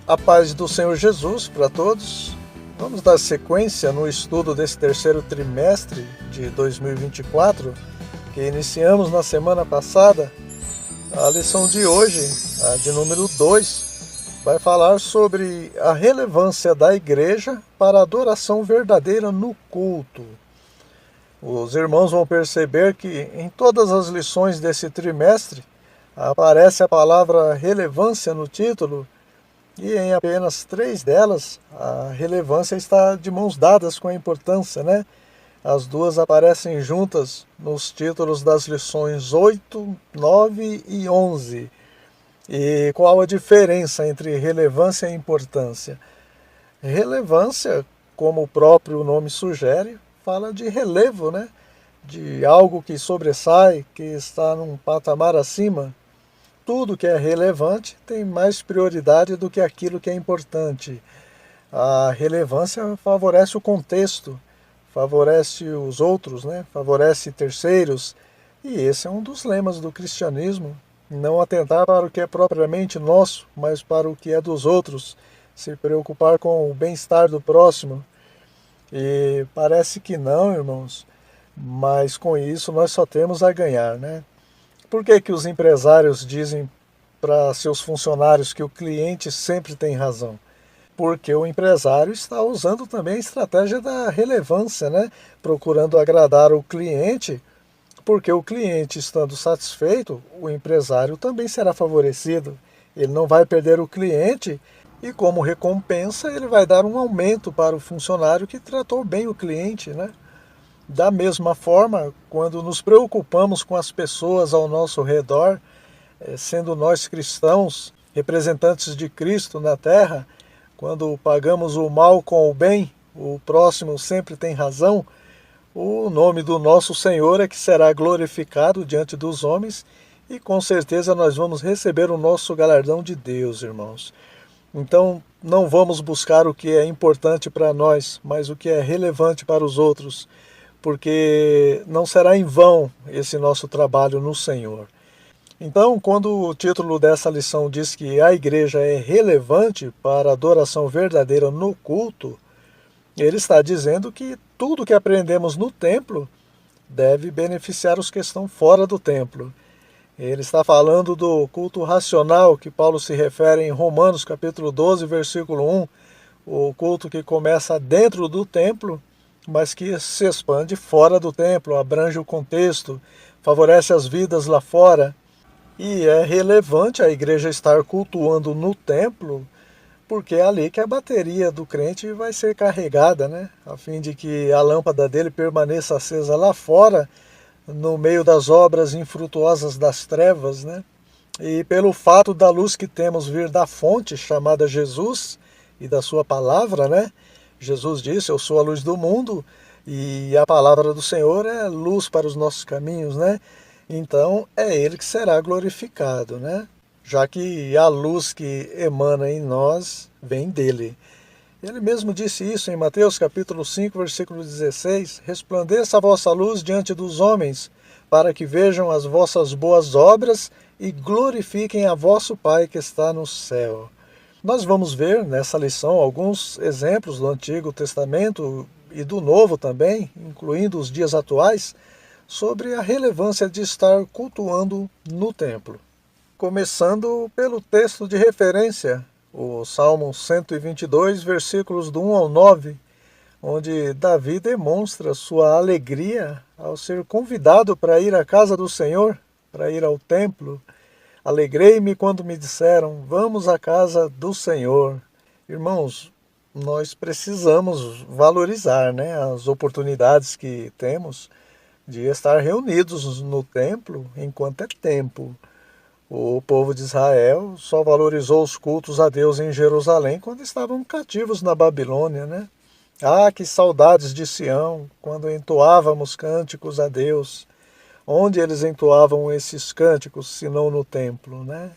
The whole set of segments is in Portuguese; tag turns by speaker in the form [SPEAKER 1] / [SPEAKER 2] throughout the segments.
[SPEAKER 1] A paz do Senhor Jesus para todos. Vamos dar sequência no estudo desse terceiro trimestre de 2024, que iniciamos na semana passada. A lição de hoje, a de número 2, vai falar sobre a relevância da igreja para a adoração verdadeira no culto. Os irmãos vão perceber que em todas as lições desse trimestre aparece a palavra relevância no título, e em apenas 3 delas, a relevância está de mãos dadas com a importância, né? As duas aparecem juntas nos títulos das lições 8, 9 e 11. E qual a diferença entre relevância e importância? Relevância, como o próprio nome sugere, fala de relevo, né? De algo que sobressai, que está num patamar acima. Tudo que é relevante tem mais prioridade do que aquilo que é importante. A relevância favorece o contexto, favorece os outros, né? Favorece terceiros. E esse é um dos lemas do cristianismo. Não atentar para o que é propriamente nosso, mas para o que é dos outros. Se preocupar com o bem-estar do próximo. E parece que não, irmãos, mas com isso nós só temos a ganhar, né? Por que que os empresários dizem para seus funcionários que o cliente sempre tem razão? Porque o empresário está usando também a estratégia da relevância, né? Procurando agradar o cliente, porque o cliente estando satisfeito, o empresário também será favorecido. Ele não vai perder o cliente e, como recompensa, ele vai dar um aumento para o funcionário que tratou bem o cliente, né? Da mesma forma, quando nos preocupamos com as pessoas ao nosso redor, sendo nós cristãos, representantes de Cristo na terra, quando pagamos o mal com o bem, o próximo sempre tem razão, o nome do nosso Senhor é que será glorificado diante dos homens e com certeza nós vamos receber o nosso galardão de Deus, irmãos. Então, não vamos buscar o que é importante para nós, mas o que é relevante para os outros, porque não será em vão esse nosso trabalho no Senhor. Então, quando o título dessa lição diz que a igreja é relevante para a adoração verdadeira no culto, ele está dizendo que tudo que aprendemos no templo deve beneficiar os que estão fora do templo. Ele está falando do culto racional que Paulo se refere em Romanos capítulo 12, versículo 1, o culto que começa dentro do templo, mas que se expande fora do templo, abrange o contexto, favorece as vidas lá fora. E é relevante a igreja estar cultuando no templo, porque é ali que a bateria do crente vai ser carregada, né? A fim de que a lâmpada dele permaneça acesa lá fora, no meio das obras infrutuosas das trevas, né? E pelo fato da luz que temos vir da fonte chamada Jesus e da sua palavra, né? Jesus disse, eu sou a luz do mundo, e a palavra do Senhor é luz para os nossos caminhos, né? Então é ele que será glorificado, né? Já que a luz que emana em nós vem dele. Ele mesmo disse isso em Mateus capítulo 5, versículo 16, resplandeça a vossa luz diante dos homens, para que vejam as vossas boas obras e glorifiquem a vosso Pai que está no céu. Nós vamos ver nessa lição alguns exemplos do Antigo Testamento e do Novo também, incluindo os dias atuais, sobre a relevância de estar cultuando no templo. Começando pelo texto de referência, o Salmo 122, versículos do 1 ao 9, onde Davi demonstra sua alegria ao ser convidado para ir à casa do Senhor, para ir ao templo. Alegrei-me quando me disseram, vamos à casa do Senhor. Irmãos, nós precisamos valorizar, né, as oportunidades que temos de estar reunidos no templo enquanto é tempo. O povo de Israel só valorizou os cultos a Deus em Jerusalém quando estavam cativos na Babilônia, né? Ah, que saudades de Sião, quando entoávamos cânticos a Deus. Onde eles entoavam esses cânticos, se não no templo, né?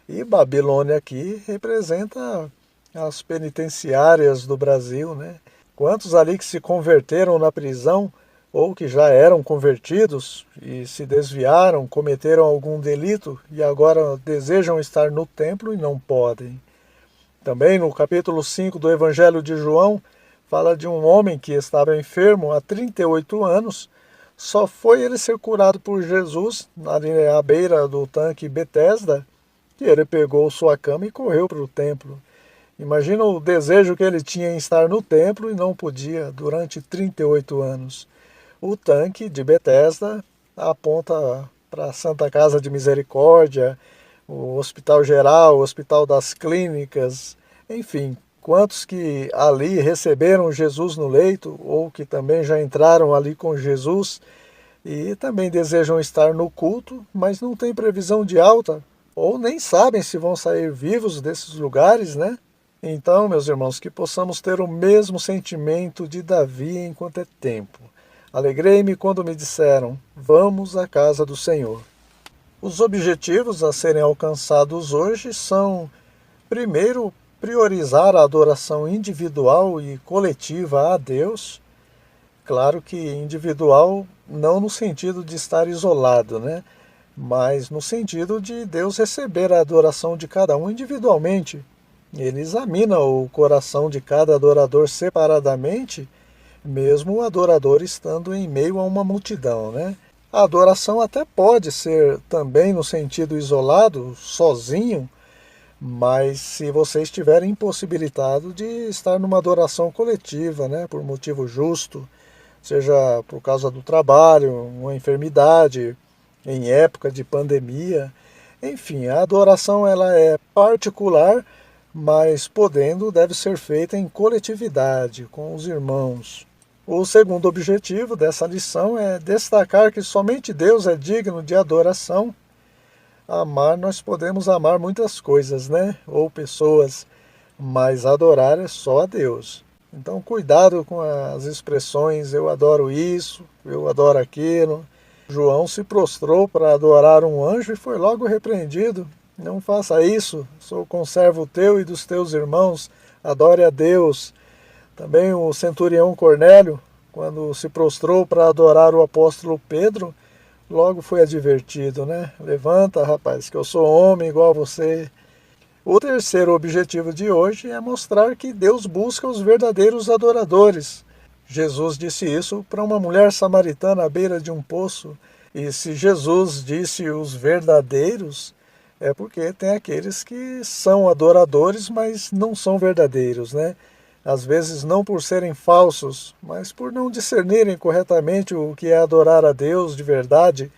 [SPEAKER 1] E Babilônia aqui representa as penitenciárias do Brasil, né? Quantos ali que se converteram na prisão ou que já eram convertidos e se desviaram, cometeram algum delito e agora desejam estar no templo e não podem. Também no capítulo 5 do Evangelho de João, fala de um homem que estava enfermo há 38 anos. Só foi ele ser curado por Jesus ali à beira do tanque Betesda, que ele pegou sua cama e correu para o templo. Imagina o desejo que ele tinha em estar no templo e não podia durante 38 anos. O tanque de Betesda aponta para a Santa Casa de Misericórdia, o Hospital Geral, o Hospital das Clínicas, enfim, quantos que ali receberam Jesus no leito ou que também já entraram ali com Jesus e também desejam estar no culto, mas não tem previsão de alta ou nem sabem se vão sair vivos desses lugares, né? Então, meus irmãos, que possamos ter o mesmo sentimento de Davi enquanto é tempo. Alegrei-me quando me disseram: vamos à casa do Senhor. Os objetivos a serem alcançados hoje são, primeiro, priorizar a adoração individual e coletiva a Deus. Claro que individual não no sentido de estar isolado, né? Mas no sentido de Deus receber a adoração de cada um individualmente. Ele examina o coração de cada adorador separadamente, mesmo o adorador estando em meio a uma multidão, né? A adoração até pode ser também no sentido isolado, sozinho, mas se você estiver impossibilitado de estar numa adoração coletiva, né, por motivo justo, seja por causa do trabalho, uma enfermidade, em época de pandemia, enfim, a adoração ela é particular, mas podendo deve ser feita em coletividade, com os irmãos. O segundo objetivo dessa lição é destacar que somente Deus é digno de adoração. Amar, nós podemos amar muitas coisas, né? Ou pessoas, mas adorar é só a Deus. Então, cuidado com as expressões, eu adoro isso, eu adoro aquilo. João se prostrou para adorar um anjo e foi logo repreendido. Não faça isso, sou conservo teu e dos teus irmãos, adore a Deus. Também o centurião Cornélio, quando se prostrou para adorar o apóstolo Pedro, logo foi advertido, né? Levanta, rapaz, que eu sou homem igual a você. O terceiro objetivo de hoje é mostrar que Deus busca os verdadeiros adoradores. Jesus disse isso para uma mulher samaritana à beira de um poço. E se Jesus disse os verdadeiros, é porque tem aqueles que são adoradores, mas não são verdadeiros, né? Às vezes não por serem falsos, mas por não discernirem corretamente o que é adorar a Deus de verdade,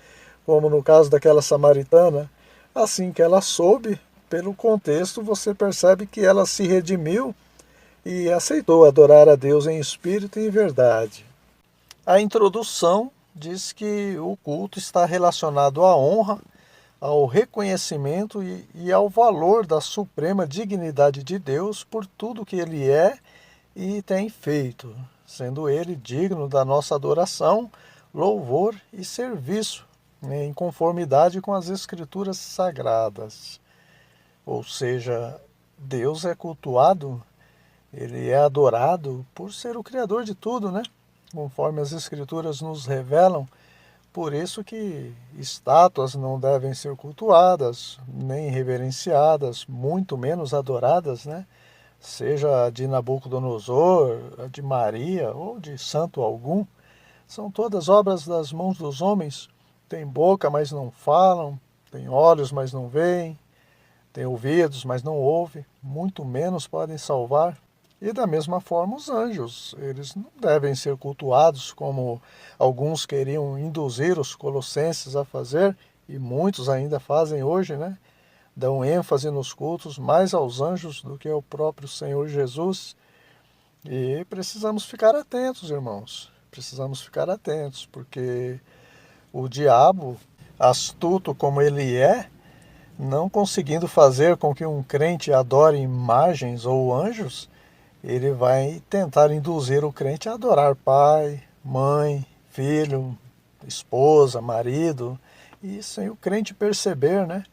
[SPEAKER 1] como no caso daquela samaritana. Assim que ela soube, pelo contexto, você percebe que ela se redimiu e aceitou adorar a Deus em espírito e em verdade. A introdução diz que o culto está relacionado à honra, ao reconhecimento e ao valor da suprema dignidade de Deus por tudo que Ele é e tem feito, sendo Ele digno da nossa adoração, louvor e serviço, né, em conformidade com as Escrituras Sagradas. Ou seja, Deus é cultuado, Ele é adorado por ser o Criador de tudo, né? Conforme as Escrituras nos revelam. Por isso que estátuas não devem ser cultuadas, nem reverenciadas, muito menos adoradas, né? Seja a de Nabucodonosor, a de Maria ou de santo algum, são todas obras das mãos dos homens. Tem boca, mas não falam, tem olhos, mas não veem, tem ouvidos, mas não ouvem, muito menos podem salvar. E da mesma forma os anjos, eles não devem ser cultuados como alguns queriam induzir os colossenses a fazer, e muitos ainda fazem hoje, né? Dão ênfase nos cultos mais aos anjos do que ao próprio Senhor Jesus. E precisamos ficar atentos, irmãos. Precisamos ficar atentos, porque o diabo, astuto como ele é, não conseguindo fazer com que um crente adore imagens ou anjos, ele vai tentar induzir o crente a adorar pai, mãe, filho, esposa, marido, e sem o crente perceber, né?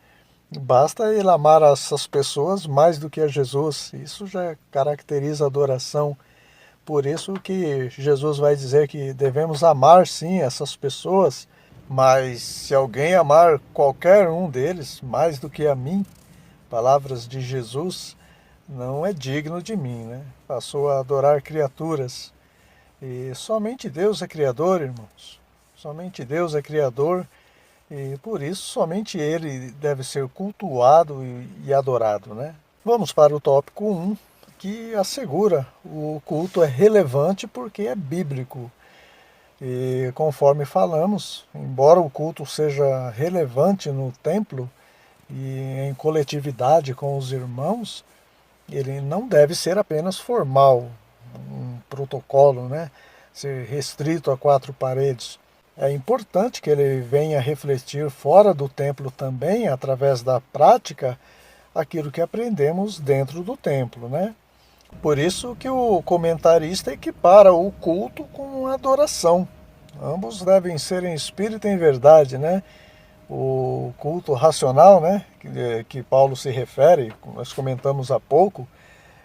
[SPEAKER 1] Basta ele amar essas pessoas mais do que a Jesus. Isso já caracteriza a adoração. Por isso que Jesus vai dizer que devemos amar sim essas pessoas, mas se alguém amar qualquer um deles mais do que a mim, palavras de Jesus, não é digno de mim, né? Passou a adorar criaturas. E somente Deus é criador, irmãos. Somente Deus é criador e por isso somente Ele deve ser cultuado e adorado, né? Vamos para o tópico 1, que assegura o culto é relevante porque é bíblico. E conforme falamos, embora o culto seja relevante no templo e em coletividade com os irmãos, ele não deve ser apenas formal, um protocolo, né? Ser restrito a quatro paredes. É importante que ele venha refletir fora do templo também, através da prática, aquilo que aprendemos dentro do templo, né? Por isso que o comentarista equipara o culto com a adoração. Ambos devem ser em espírito e em verdade, né? O culto racional, né, que Paulo se refere, nós comentamos há pouco,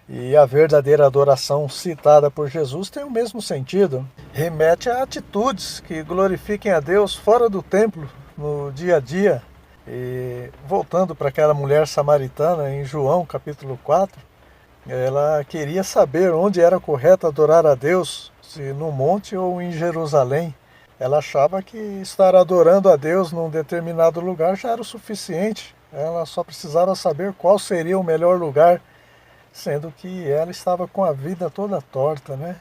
[SPEAKER 1] e a verdadeira adoração citada por Jesus tem o mesmo sentido. Remete a atitudes que glorifiquem a Deus fora do templo, no dia a dia. E voltando para aquela mulher samaritana em João capítulo 4, ela queria saber onde era correto adorar a Deus, se no monte ou em Jerusalém. Ela achava que estar adorando a Deus num determinado lugar já era o suficiente. Ela só precisava saber qual seria o melhor lugar, sendo que ela estava com a vida toda torta, né?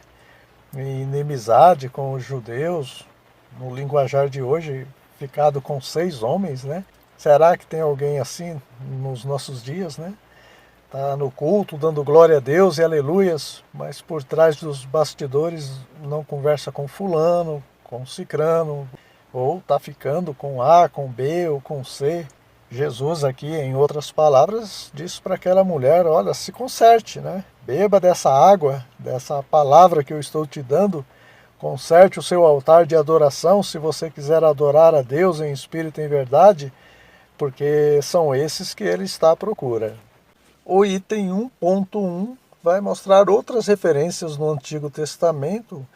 [SPEAKER 1] Em inimizade com os judeus, no linguajar de hoje, ficado com 6 homens, né? Será que tem alguém assim nos nossos dias, né? Tá no culto, dando glória a Deus e aleluias, mas por trás dos bastidores não conversa com fulano, com cicrano, ou tá ficando com A, com B ou com C. Jesus aqui, em outras palavras, diz para aquela mulher, olha, se conserte, né? Beba dessa água, dessa palavra que eu estou te dando, conserte o seu altar de adoração se você quiser adorar a Deus em espírito e em verdade, porque são esses que ele está à procura. O item 1.1 vai mostrar outras referências no Antigo Testamento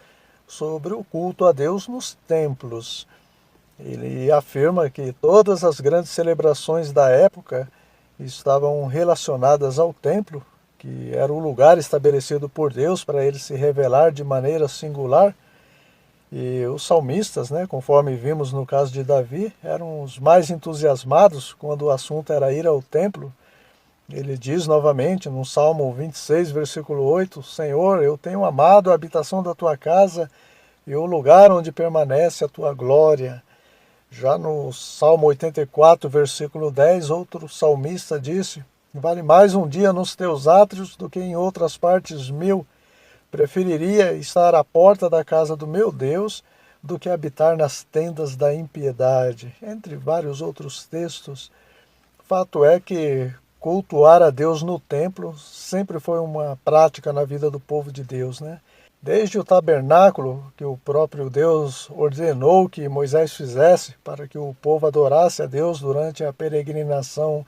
[SPEAKER 1] sobre o culto a Deus nos templos. Ele afirma que todas as grandes celebrações da época estavam relacionadas ao templo, que era o lugar estabelecido por Deus para ele se revelar de maneira singular. E os salmistas, né, conforme vimos no caso de Davi, eram os mais entusiasmados quando o assunto era ir ao templo. Ele diz novamente no Salmo 26, versículo 8, Senhor, eu tenho amado a habitação da tua casa e o lugar onde permanece a tua glória. Já no Salmo 84, versículo 10, outro salmista disse, vale mais um dia nos teus átrios do que em outras partes 1000. Preferiria estar à porta da casa do meu Deus do que habitar nas tendas da impiedade. Entre vários outros textos. Fato é que cultuar a Deus no templo sempre foi uma prática na vida do povo de Deus, né? Desde o tabernáculo, que o próprio Deus ordenou que Moisés fizesse para que o povo adorasse a Deus durante a peregrinação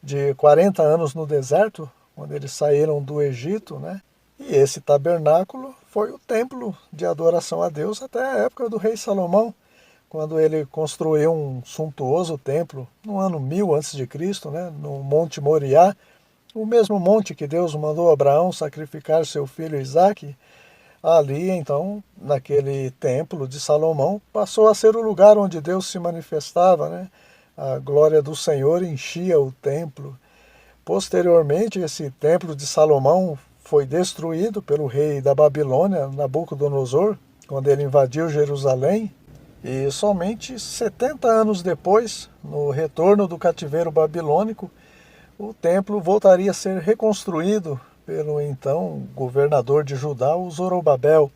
[SPEAKER 1] de 40 anos no deserto, quando eles saíram do Egito, né? E esse tabernáculo foi o templo de adoração a Deus até a época do rei Salomão, quando ele construiu um suntuoso templo no ano 1000 a.C., né, no Monte Moriá, o mesmo monte que Deus mandou Abraão sacrificar seu filho Isaque. Ali, então, naquele templo de Salomão, passou a ser o lugar onde Deus se manifestava, né? A glória do Senhor enchia o templo. Posteriormente, esse templo de Salomão foi destruído pelo rei da Babilônia, Nabucodonosor, quando ele invadiu Jerusalém. E somente 70 anos depois, no retorno do cativeiro babilônico, o templo voltaria a ser reconstruído pelo então governador de Judá, o Zorobabel,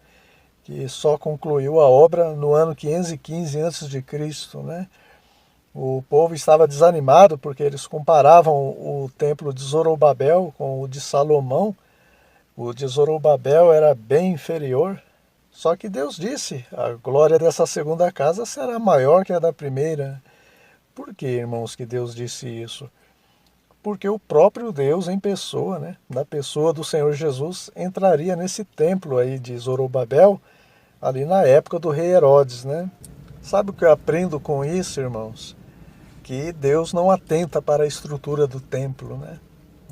[SPEAKER 1] que só concluiu a obra no ano 515 a.C., né? O povo estava desanimado porque eles comparavam o templo de Zorobabel com o de Salomão. O de Zorobabel era bem inferior. Só que Deus disse, a glória dessa segunda casa será maior que a da primeira. Por que, irmãos, que Deus disse isso? Porque o próprio Deus em pessoa, né, na pessoa do Senhor Jesus, entraria nesse templo aí de Zorobabel, ali na época do rei Herodes, né? Sabe o que eu aprendo com isso, irmãos? Que Deus não atenta para a estrutura do templo, né?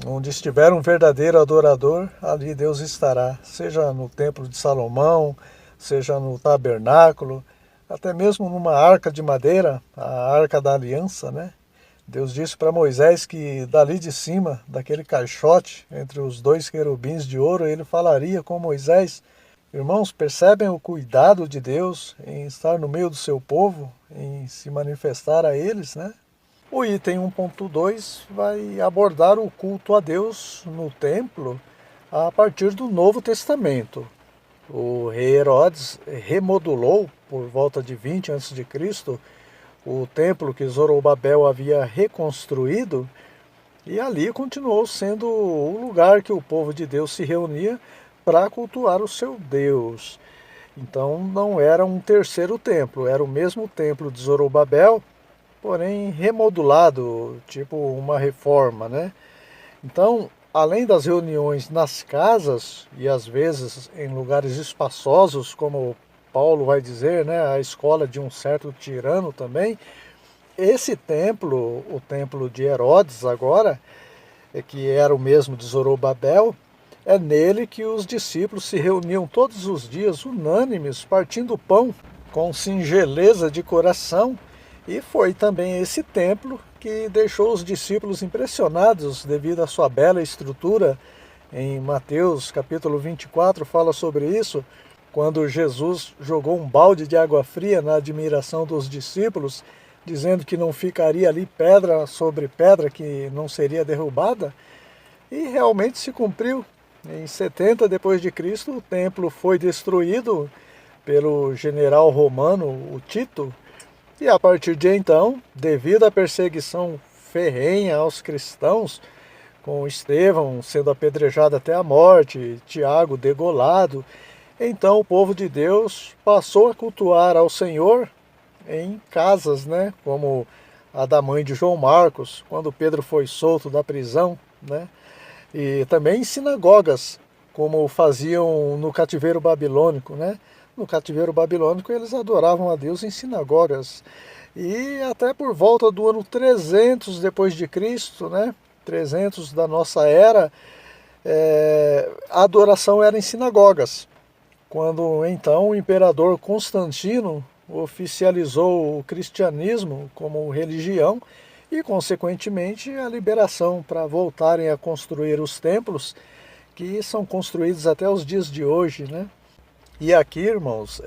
[SPEAKER 1] Onde estiver um verdadeiro adorador, ali Deus estará, seja no templo de Salomão, seja no tabernáculo, até mesmo numa arca de madeira, a arca da aliança, né? Deus disse para Moisés que dali de cima, daquele caixote, entre os dois querubins de ouro, ele falaria com Moisés. Irmãos, percebem o cuidado de Deus em estar no meio do seu povo, em se manifestar a eles, né? O item 1.2 vai abordar o culto a Deus no templo a partir do Novo Testamento. O rei Herodes remodulou, por volta de 20 a.C., o templo que Zorobabel havia reconstruído, e ali continuou sendo o lugar que o povo de Deus se reunia para cultuar o seu Deus. Então não era um terceiro templo, era o mesmo templo de Zorobabel, porém remodulado, tipo uma reforma, né? Então, além das reuniões nas casas e às vezes em lugares espaçosos, como Paulo vai dizer, né, a escola de um certo tirano também, esse templo, o templo de Herodes agora, que era o mesmo de Zorobabel, é nele que os discípulos se reuniam todos os dias, unânimes, partindo pão, com singeleza de coração, e foi também esse templo que deixou os discípulos impressionados devido à sua bela estrutura. Em Mateus capítulo 24 fala sobre isso, quando Jesus jogou um balde de água fria na admiração dos discípulos, dizendo que não ficaria ali pedra sobre pedra que não seria derrubada, e realmente se cumpriu. Em 70 depois de Cristo, o templo foi destruído pelo general romano, o Tito, e a partir de então, devido à perseguição ferrenha aos cristãos, com Estevão sendo apedrejado até a morte, Tiago degolado, então o povo de Deus passou a cultuar ao Senhor em casas, né, como a da mãe de João Marcos, quando Pedro foi solto da prisão, né, e também em sinagogas, como faziam no cativeiro babilônico, né? No cativeiro babilônico eles adoravam a Deus em sinagogas. E até por volta do ano 300 depois de Cristo, né? 300 da nossa era, a adoração era em sinagogas. Quando então o imperador Constantino oficializou o cristianismo como religião e, consequentemente, a liberação para voltarem a construir os templos que são construídos até os dias de hoje, né? E aqui, irmãos,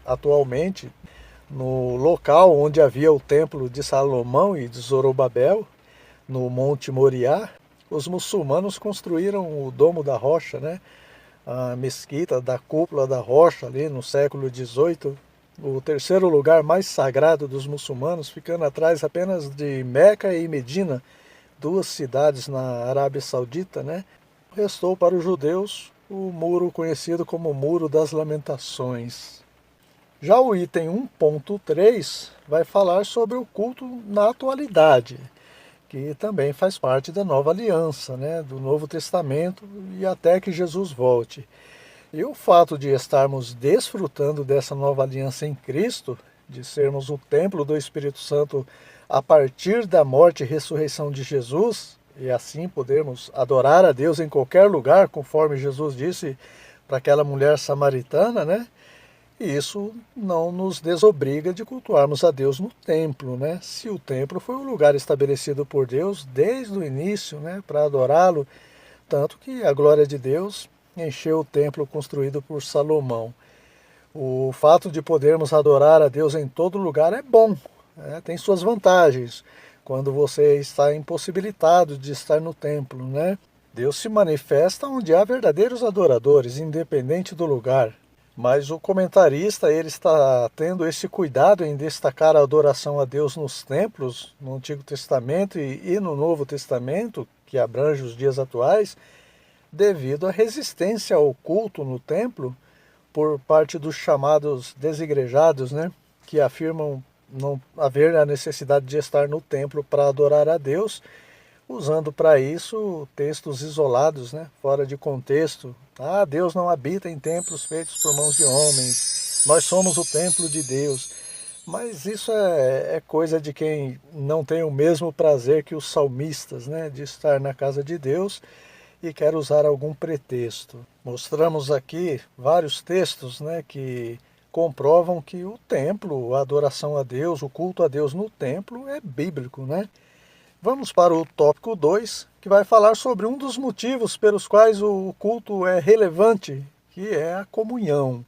[SPEAKER 1] atualmente, no local onde havia o templo de Salomão e de Zorobabel, no Monte Moriá, os muçulmanos construíram o Domo da Rocha, né? A mesquita da Cúpula da Rocha, ali no século XVIII, o terceiro lugar mais sagrado dos muçulmanos, ficando atrás apenas de Meca e Medina, duas cidades na Arábia Saudita, né? Restou para os judeus o muro conhecido como Muro das Lamentações. Já o item 1.3 vai falar sobre o culto na atualidade, que também faz parte da nova aliança, né, do Novo Testamento e até que Jesus volte. E o fato de estarmos desfrutando dessa nova aliança em Cristo, de sermos o templo do Espírito Santo a partir da morte e ressurreição de Jesus, e assim podermos adorar a Deus em qualquer lugar, conforme Jesus disse para aquela mulher samaritana, né? E isso não nos desobriga de cultuarmos a Deus no templo, né? Se o templo foi um lugar estabelecido por Deus desde o início, né, para adorá-lo, tanto que a glória de Deus encheu o templo construído por Salomão. O fato de podermos adorar a Deus em todo lugar é bom, né? Tem suas vantagens. Quando você está impossibilitado de estar no templo, né? Deus se manifesta onde há verdadeiros adoradores, independente do lugar. Mas o comentarista ele está tendo esse cuidado em destacar a adoração a Deus nos templos, no Antigo Testamento e no Novo Testamento, que abrange os dias atuais, devido à resistência ao culto no templo por parte dos chamados desigrejados, né, que afirmam não haver a necessidade de estar no templo para adorar a Deus, usando para isso textos isolados, né, fora de contexto. Ah, Deus não habita em templos feitos por mãos de homens, nós somos o templo de Deus. Mas isso é coisa de quem não tem o mesmo prazer que os salmistas, né, de estar na casa de Deus e quer usar algum pretexto. Mostramos aqui vários textos, né, que comprovam que o templo, a adoração a Deus, o culto a Deus no templo é bíblico, né? Vamos para o tópico 2, que vai falar sobre um dos motivos pelos quais o culto é relevante, que é a comunhão.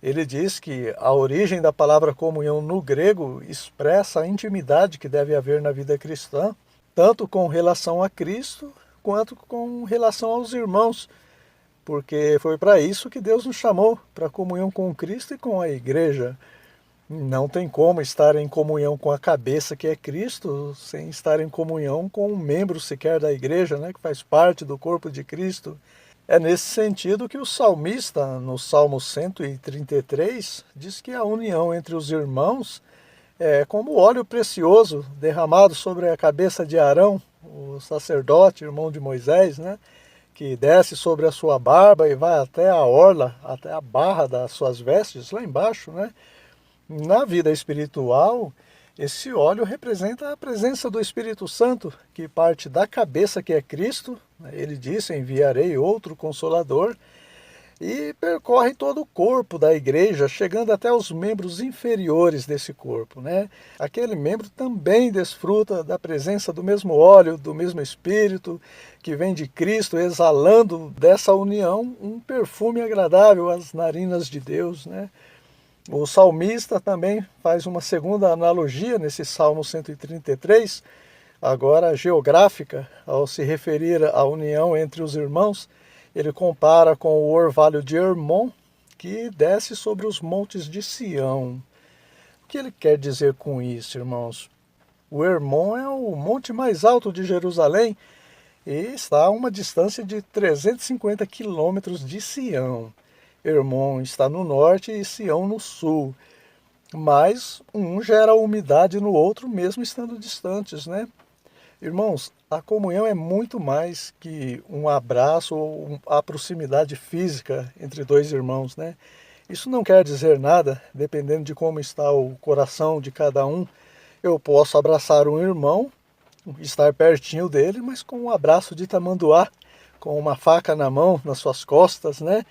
[SPEAKER 1] Ele diz que a origem da palavra comunhão no grego expressa a intimidade que deve haver na vida cristã, tanto com relação a Cristo quanto com relação aos irmãos, porque foi para isso que Deus nos chamou, para a comunhão com Cristo e com a igreja. Não tem como estar em comunhão com a cabeça que é Cristo sem estar em comunhão com um membro sequer da igreja, né, que faz parte do corpo de Cristo. É nesse sentido que o salmista, no Salmo 133, diz que a união entre os irmãos é como óleo precioso derramado sobre a cabeça de Arão, o sacerdote, irmão de Moisés, né, que desce sobre a sua barba e vai até a orla, até a barra das suas vestes, lá embaixo, né? Na vida espiritual, esse óleo representa a presença do Espírito Santo, que parte da cabeça que é Cristo. Ele disse: enviarei outro Consolador, e percorre todo o corpo da igreja, chegando até os membros inferiores desse corpo, né? Aquele membro também desfruta da presença do mesmo óleo, do mesmo Espírito, que vem de Cristo, exalando dessa união um perfume agradável às narinas de Deus, né? O salmista também faz uma segunda analogia nesse Salmo 133, agora geográfica, ao se referir à união entre os irmãos. Ele compara com o orvalho de Hermon, que desce sobre os montes de Sião. O que ele quer dizer com isso, irmãos? O Hermon é o monte mais alto de Jerusalém e está a uma distância de 350 quilômetros de Sião. Hermon está no norte e Sião no sul, mas um gera umidade no outro mesmo estando distantes, né? Irmãos, a comunhão é muito mais que um abraço ou a proximidade física entre dois irmãos, né? Isso não quer dizer nada, dependendo de como está o coração de cada um. Eu posso abraçar um irmão, estar pertinho dele, mas com um abraço de tamanduá, com uma faca na mão, nas suas costas, né?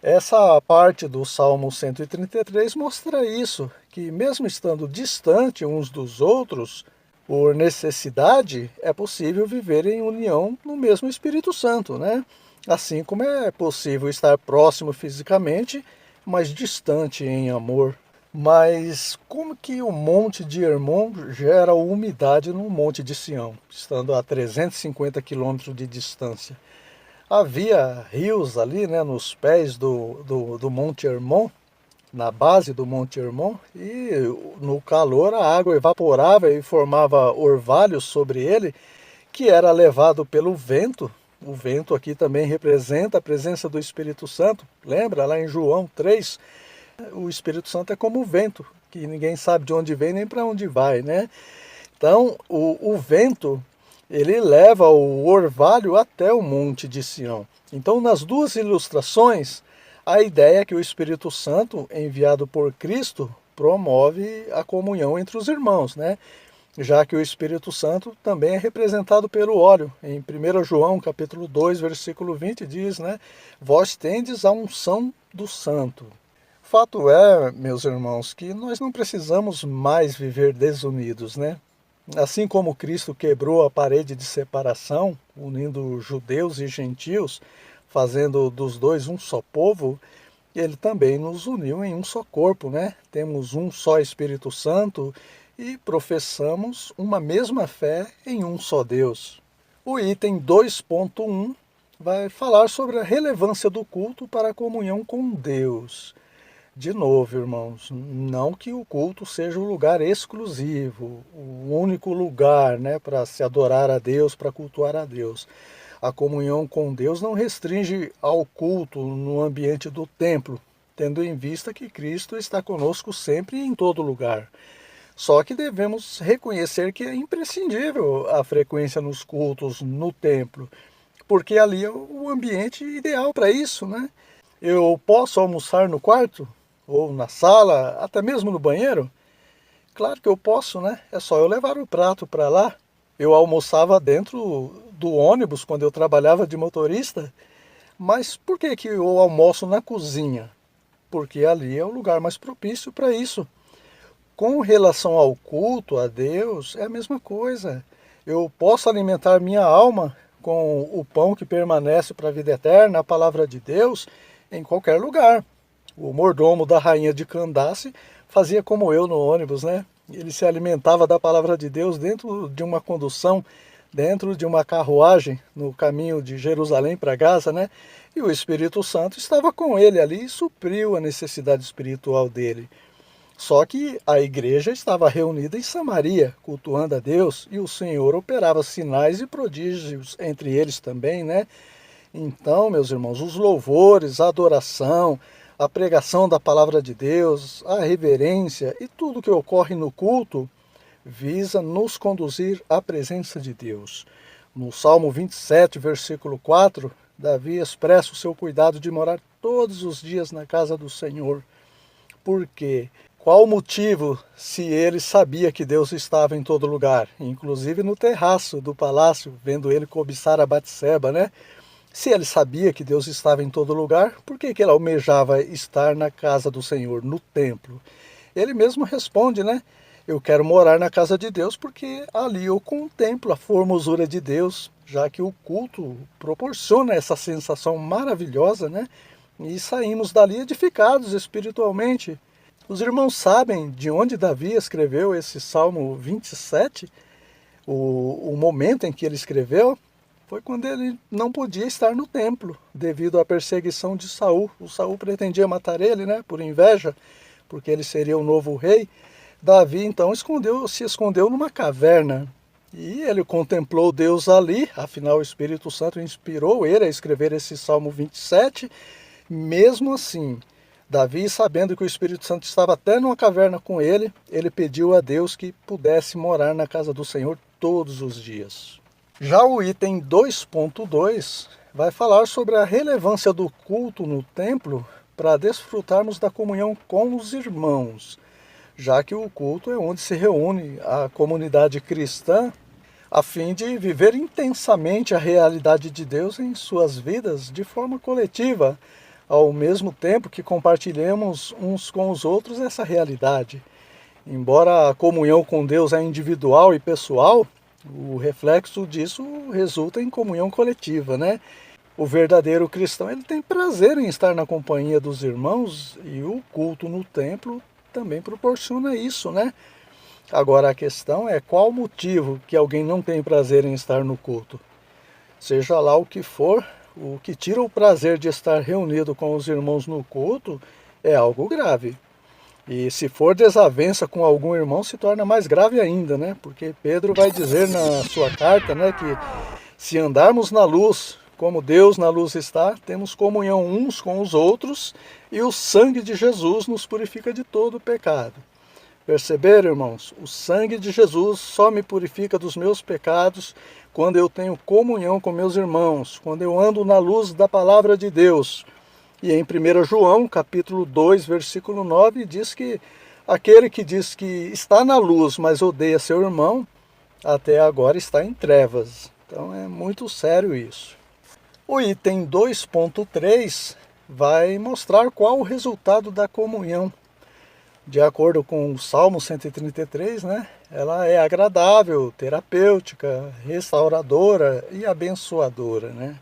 [SPEAKER 1] Essa parte do Salmo 133 mostra isso, que mesmo estando distante uns dos outros, por necessidade, é possível viver em união no mesmo Espírito Santo, né? Assim como é possível estar próximo fisicamente, mas distante em amor. Mas como que o Monte de Hermon gera umidade no Monte de Sião, estando a 350 quilômetros de distância? Havia rios ali, né, nos pés do Monte Hermon, na base do Monte Hermon, e no calor a água evaporava e formava orvalhos sobre ele, que era levado pelo vento. O vento aqui também representa a presença do Espírito Santo. Lembra lá em João 3? O Espírito Santo é como o vento, que ninguém sabe de onde vem nem para onde vai, né? Então, o vento, ele leva o orvalho até o Monte de Sião. Então, nas duas ilustrações, a ideia é que o Espírito Santo, enviado por Cristo, promove a comunhão entre os irmãos, né? Já que o Espírito Santo também é representado pelo óleo. Em 1 João, capítulo 2, versículo 20, diz, né? Vós tendes a unção do santo. Fato é, meus irmãos, que nós não precisamos mais viver desunidos, né? Assim como Cristo quebrou a parede de separação, unindo judeus e gentios, fazendo dos dois um só povo, ele também nos uniu em um só corpo, né? Temos um só Espírito Santo e professamos uma mesma fé em um só Deus. O item 2.1 vai falar sobre a relevância do culto para a comunhão com Deus. De novo, irmãos, não que o culto seja o lugar exclusivo, o único lugar, né, para se adorar a Deus, para cultuar a Deus. A comunhão com Deus não restringe ao culto no ambiente do templo, tendo em vista que Cristo está conosco sempre e em todo lugar. Só que devemos reconhecer que é imprescindível a frequência nos cultos no templo, porque ali é o ambiente ideal para isso, né? Eu posso almoçar no quarto, ou na sala, até mesmo no banheiro? Claro que eu posso, né? É só eu levar o prato para lá. Eu almoçava dentro do ônibus quando eu trabalhava de motorista, mas por que que eu almoço na cozinha? Porque ali é o lugar mais propício para isso. Com relação ao culto a Deus, é a mesma coisa. Eu posso alimentar minha alma com o pão que permanece para a vida eterna, a palavra de Deus, em qualquer lugar. O mordomo da rainha de Candace fazia como eu no ônibus, né? Ele se alimentava da palavra de Deus dentro de uma condução, dentro de uma carruagem no caminho de Jerusalém para Gaza, né? E o Espírito Santo estava com ele ali e supriu a necessidade espiritual dele. Só que a igreja estava reunida em Samaria, cultuando a Deus, e o Senhor operava sinais e prodígios entre eles também, né? Então, meus irmãos, os louvores, a adoração, a pregação da palavra de Deus, a reverência e tudo que ocorre no culto visa nos conduzir à presença de Deus. No Salmo 27, versículo 4, Davi expressa o seu cuidado de morar todos os dias na casa do Senhor. Por quê? Qual o motivo se ele sabia que Deus estava em todo lugar, inclusive no terraço do palácio, vendo ele cobiçar a Batseba, né? Se ele sabia que Deus estava em todo lugar, por que ele almejava estar na casa do Senhor, no templo? Ele mesmo responde, né? Eu quero morar na casa de Deus porque ali eu contemplo a formosura de Deus, já que o culto proporciona essa sensação maravilhosa, né? E saímos dali edificados espiritualmente. Os irmãos sabem de onde Davi escreveu esse Salmo 27? O momento em que ele escreveu foi quando ele não podia estar no templo, devido à perseguição de Saul. O Saul pretendia matar ele, né, por inveja, porque ele seria o novo rei. Davi então se escondeu numa caverna. E ele contemplou Deus ali, afinal o Espírito Santo inspirou ele a escrever esse Salmo 27. Mesmo assim, Davi, sabendo que o Espírito Santo estava até numa caverna com ele, ele pediu a Deus que pudesse morar na casa do Senhor todos os dias. Já o item 2.2 vai falar sobre a relevância do culto no templo para desfrutarmos da comunhão com os irmãos, já que o culto é onde se reúne a comunidade cristã a fim de viver intensamente a realidade de Deus em suas vidas de forma coletiva, ao mesmo tempo que compartilhemos uns com os outros essa realidade. Embora a comunhão com Deus é individual e pessoal, o reflexo disso resulta em comunhão coletiva, né? O verdadeiro cristão ele tem prazer em estar na companhia dos irmãos e o culto no templo também proporciona isso, né? Agora a questão é qual o motivo que alguém não tem prazer em estar no culto. Seja lá o que for, o que tira o prazer de estar reunido com os irmãos no culto é algo grave. E se for desavença com algum irmão, se torna mais grave ainda, né? Porque Pedro vai dizer na sua carta, né, que se andarmos na luz, como Deus na luz está, temos comunhão uns com os outros e o sangue de Jesus nos purifica de todo o pecado. Perceberam, irmãos? O sangue de Jesus só me purifica dos meus pecados quando eu tenho comunhão com meus irmãos, quando eu ando na luz da palavra de Deus. E em 1 João, capítulo 2, versículo 9, diz que aquele que diz que está na luz, mas odeia seu irmão, até agora está em trevas. Então é muito sério isso. O item 2.3 vai mostrar qual o resultado da comunhão. De acordo com o Salmo 133, né, ela é agradável, terapêutica, restauradora e abençoadora, né?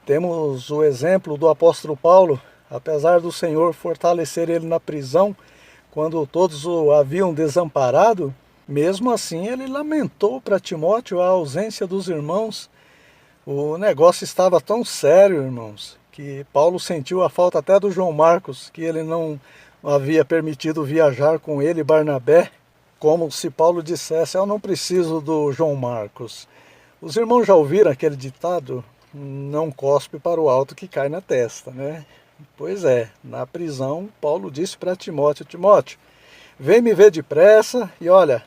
[SPEAKER 1] Temos o exemplo do apóstolo Paulo, apesar do Senhor fortalecer ele na prisão, quando todos o haviam desamparado, mesmo assim ele lamentou para Timóteo a ausência dos irmãos. O negócio estava tão sério, irmãos, que Paulo sentiu a falta até do João Marcos, que ele não havia permitido viajar com ele, Barnabé, como se Paulo dissesse, eu não preciso do João Marcos. Os irmãos já ouviram aquele ditado? Não cospe para o alto que cai na testa, né? Pois é, na prisão, Paulo disse para Timóteo, Timóteo, vem me ver depressa e olha,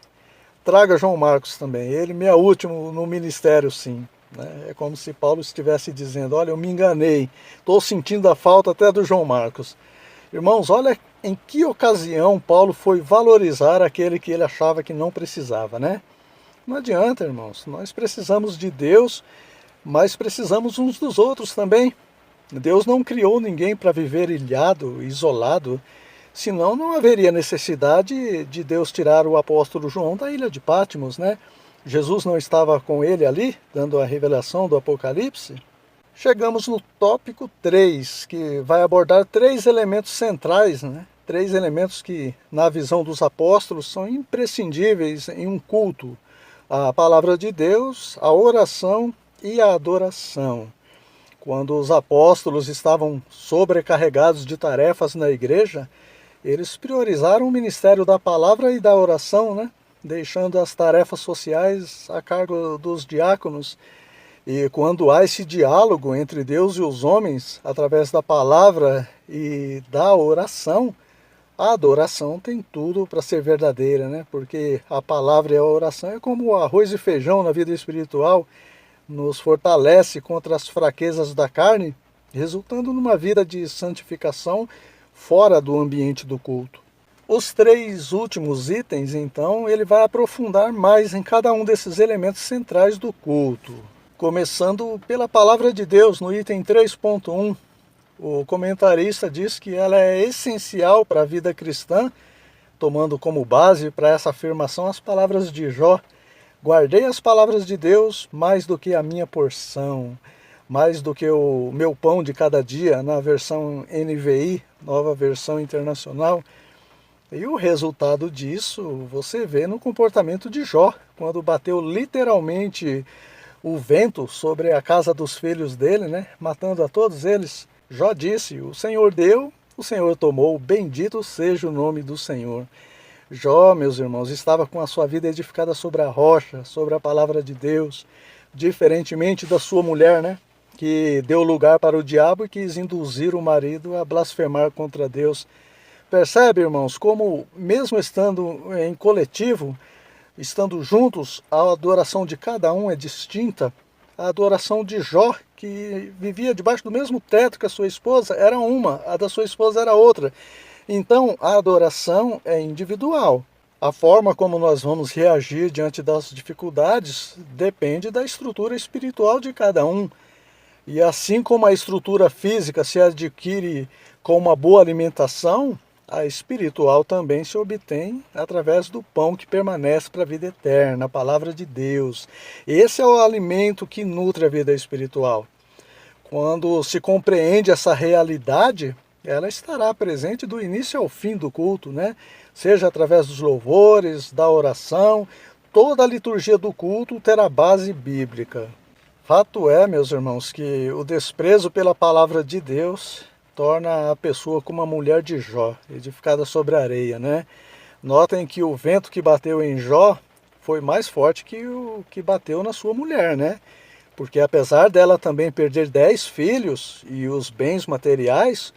[SPEAKER 1] traga João Marcos também, ele me é último no ministério sim. Né? É como se Paulo estivesse dizendo, olha, eu me enganei, estou sentindo a falta até do João Marcos. Irmãos, olha em que ocasião Paulo foi valorizar aquele que ele achava que não precisava, né? Não adianta, irmãos, nós precisamos de Deus, mas precisamos uns dos outros também. Deus não criou ninguém para viver ilhado, isolado, senão não haveria necessidade de Deus tirar o apóstolo João da ilha de Patmos, né? Jesus não estava com ele ali, dando a revelação do Apocalipse? Chegamos no tópico 3, que vai abordar 3 elementos centrais, né? 3 elementos que, na visão dos apóstolos, são imprescindíveis em um culto: a palavra de Deus, a oração e a adoração. Quando os apóstolos estavam sobrecarregados de tarefas na igreja, eles priorizaram o ministério da palavra e da oração, né? Deixando as tarefas sociais a cargo dos diáconos. E quando há esse diálogo entre Deus e os homens, através da palavra e da oração, a adoração tem tudo para ser verdadeira, né? Porque a palavra e a oração é como o arroz e feijão na vida espiritual, nos fortalece contra as fraquezas da carne, resultando numa vida de santificação fora do ambiente do culto. Os 3 últimos itens, então, ele vai aprofundar mais em cada um desses elementos centrais do culto. Começando pela palavra de Deus, no item 3.1, o comentarista diz que ela é essencial para a vida cristã, tomando como base para essa afirmação as palavras de Jó: guardei as palavras de Deus mais do que a minha porção, mais do que o meu pão de cada dia, na versão NVI, Nova Versão Internacional. E o resultado disso você vê no comportamento de Jó, quando bateu literalmente o vento sobre a casa dos filhos dele, né, matando a todos eles. Jó disse: o Senhor deu, o Senhor tomou, bendito seja o nome do Senhor. Jó, meus irmãos, estava com a sua vida edificada sobre a rocha, sobre a palavra de Deus, diferentemente da sua mulher, né, que deu lugar para o diabo e quis induzir o marido a blasfemar contra Deus. Percebe, irmãos, como mesmo estando em coletivo, estando juntos, a adoração de cada um é distinta. A adoração de Jó, que vivia debaixo do mesmo teto que a sua esposa, era uma, a da sua esposa era outra. Então, a adoração é individual. A forma como nós vamos reagir diante das dificuldades depende da estrutura espiritual de cada um. E assim como a estrutura física se adquire com uma boa alimentação, a espiritual também se obtém através do pão que permanece para a vida eterna, a palavra de Deus. Esse é o alimento que nutre a vida espiritual. Quando se compreende essa realidade, ela estará presente do início ao fim do culto, né? Seja através dos louvores, da oração, toda a liturgia do culto terá base bíblica. Fato é, meus irmãos, que o desprezo pela palavra de Deus torna a pessoa como uma mulher de Jó, edificada sobre a areia, né? Notem que o vento que bateu em Jó foi mais forte que o que bateu na sua mulher, né? Porque apesar dela também perder 10 filhos e os bens materiais,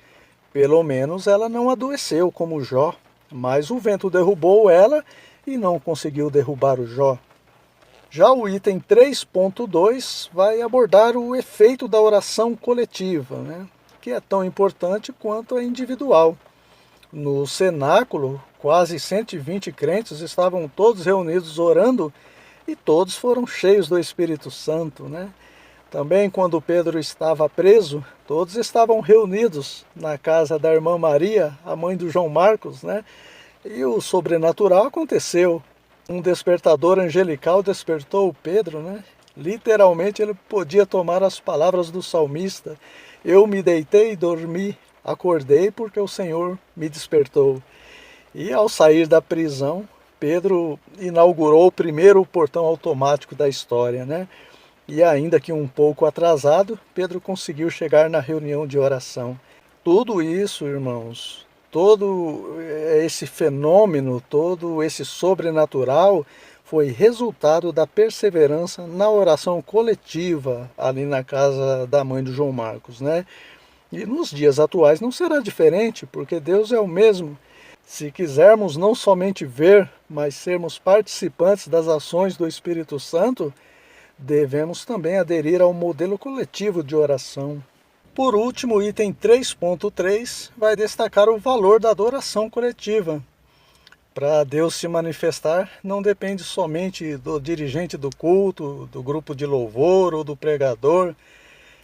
[SPEAKER 1] pelo menos ela não adoeceu como Jó, mas o vento derrubou ela e não conseguiu derrubar o Jó. Já o item 3.2 vai abordar o efeito da oração coletiva, né? Que é tão importante quanto a individual. No cenáculo, quase 120 crentes estavam todos reunidos orando e todos foram cheios do Espírito Santo, né? Também quando Pedro estava preso, todos estavam reunidos na casa da irmã Maria, a mãe do João Marcos, né? E o sobrenatural aconteceu. Um despertador angelical despertou Pedro, né? Literalmente ele podia tomar as palavras do salmista: eu me deitei e dormi, acordei porque o Senhor me despertou. E ao sair da prisão, Pedro inaugurou o primeiro portão automático da história, né? E ainda que um pouco atrasado, Pedro conseguiu chegar na reunião de oração. Tudo isso, irmãos, todo esse fenômeno, todo esse sobrenatural foi resultado da perseverança na oração coletiva ali na casa da mãe do João Marcos, né? E nos dias atuais não será diferente, porque Deus é o mesmo. Se quisermos não somente ver, mas sermos participantes das ações do Espírito Santo, devemos também aderir ao modelo coletivo de oração. Por último, o item 3.3 vai destacar o valor da adoração coletiva. Para Deus se manifestar, não depende somente do dirigente do culto, do grupo de louvor ou do pregador,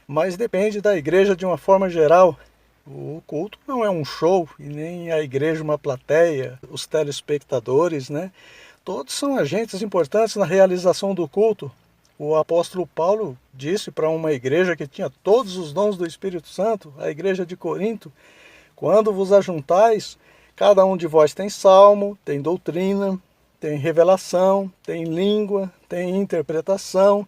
[SPEAKER 1] mas depende da igreja de uma forma geral. O culto não é um show e nem a igreja uma plateia, os telespectadores, né? Todos são agentes importantes na realização do culto. O apóstolo Paulo disse para uma igreja que tinha todos os dons do Espírito Santo, a igreja de Corinto: quando vos ajuntais, cada um de vós tem salmo, tem doutrina, tem revelação, tem língua, tem interpretação,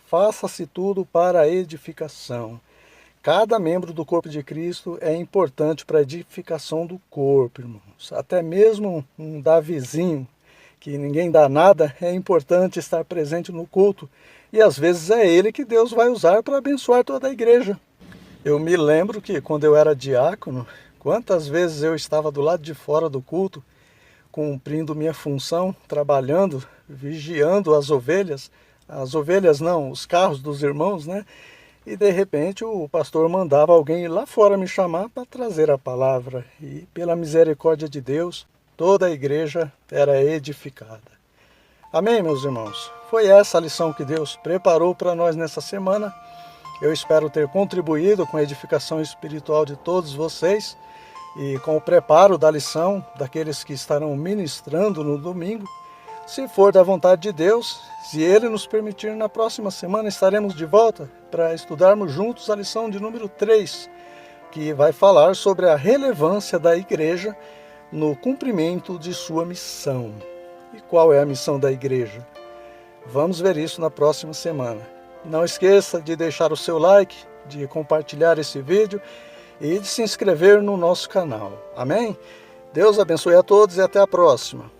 [SPEAKER 1] faça-se tudo para a edificação. Cada membro do corpo de Cristo é importante para a edificação do corpo, irmãos. Até mesmo um Davizinho, que ninguém dá nada, é importante estar presente no culto. E às vezes é ele que Deus vai usar para abençoar toda a igreja. Eu me lembro que quando eu era diácono, quantas vezes eu estava do lado de fora do culto, cumprindo minha função, trabalhando, vigiando as ovelhas não, os carros dos irmãos, né? E de repente o pastor mandava alguém ir lá fora me chamar para trazer a palavra. E pela misericórdia de Deus, toda a igreja era edificada. Amém, meus irmãos? Foi essa a lição que Deus preparou para nós nessa semana. Eu espero ter contribuído com a edificação espiritual de todos vocês e com o preparo da lição daqueles que estarão ministrando no domingo. Se for da vontade de Deus, se Ele nos permitir, na próxima semana estaremos de volta para estudarmos juntos a lição de número 3, que vai falar sobre a relevância da igreja no cumprimento de sua missão. E qual é a missão da igreja? Vamos ver isso na próxima semana. Não esqueça de deixar o seu like, de compartilhar esse vídeo e de se inscrever no nosso canal. Amém? Deus abençoe a todos e até a próxima.